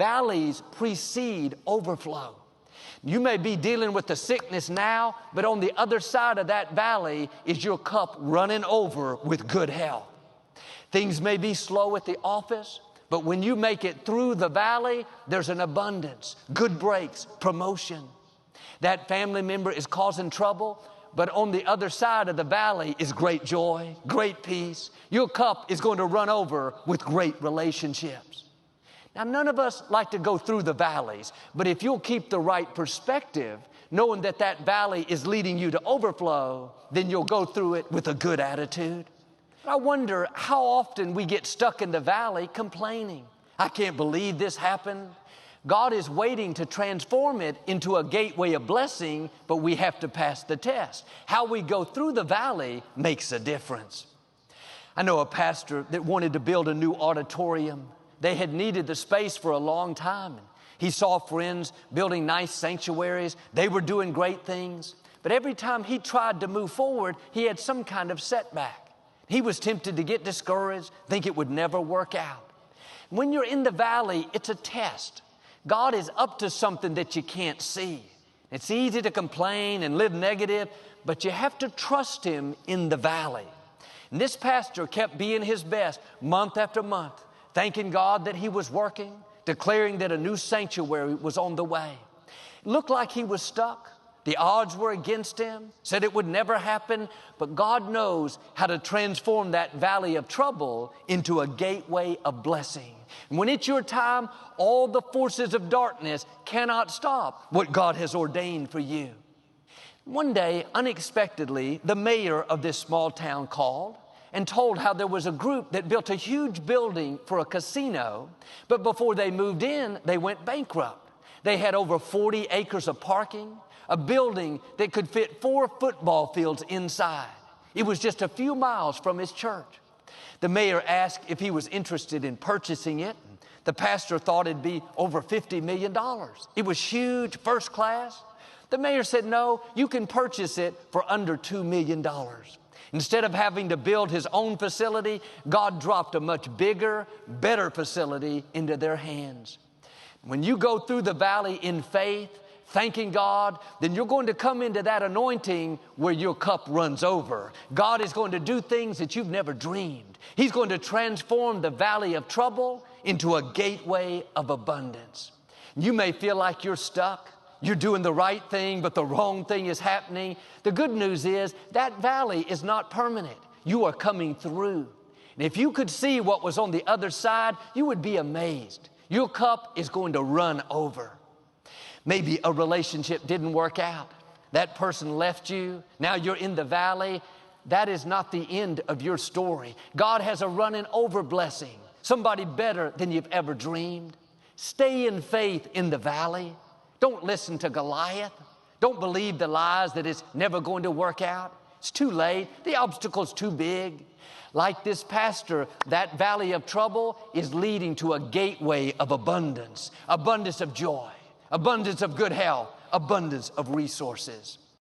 valleys precede overflow. You may be dealing with the sickness now, but on the other side of that valley is your cup running over with good health. Things may be slow at the office, but when you make it through the valley, there's an abundance, good breaks, promotion. That family member is causing trouble, but on the other side of the valley is great joy, great peace. Your cup is going to run over with great relationships. Now, none of us like to go through the valleys, but if you'll keep the right perspective, knowing that that valley is leading you to overflow, then you'll go through it with a good attitude. I wonder how often we get stuck in the valley complaining. I can't believe this happened. God is waiting to transform it into a gateway of blessing, but we have to pass the test. How we go through the valley makes a difference. I know a pastor that wanted to build a new auditorium. They had needed the space for a long time. He saw friends building nice sanctuaries. They were doing great things. But every time he tried to move forward, he had some kind of setback. He was tempted to get discouraged, think it would never work out. When you're in the valley, it's a test. God is up to something that you can't see. It's easy to complain and live negative, but you have to trust Him in the valley. And this pastor kept being his best month after month, thanking God that he was working, declaring that a new sanctuary was on the way. It looked like he was stuck. The odds were against him, said it would never happen, but God knows how to transform that valley of trouble into a gateway of blessing. And when it's your time, all the forces of darkness cannot stop what God has ordained for you. One day, unexpectedly, the mayor of this small town called and told how there was a group that built a huge building for a casino, but before they moved in, they went bankrupt. They had over 40 acres of parking, a building that could fit 4 football fields inside. It was just a few miles from his church. The mayor asked if he was interested in purchasing it. The pastor thought it'd be over $50 million. It was huge, first class. The mayor said, no, you can purchase it for under $2 million. Instead of having to build his own facility, God dropped a much bigger, better facility into their hands. When you go through the valley in faith, thanking God, then you're going to come into that anointing where your cup runs over. God is going to do things that you've never dreamed. He's going to transform the valley of trouble into a gateway of abundance. You may feel like you're stuck. You're doing the right thing, but the wrong thing is happening. The good news is that valley is not permanent. You are coming through. And if you could see what was on the other side, you would be amazed. Your cup is going to run over. Maybe a relationship didn't work out. That person left you. Now you're in the valley. That is not the end of your story. God has a running over blessing, somebody better than you've ever dreamed. Stay in faith in the valley. Don't listen to Goliath. Don't believe the lies that it's never going to work out. It's too late. The obstacle's too big. Like this pastor, that valley of trouble is leading to a gateway of abundance, abundance of joy, abundance of good health, abundance of resources.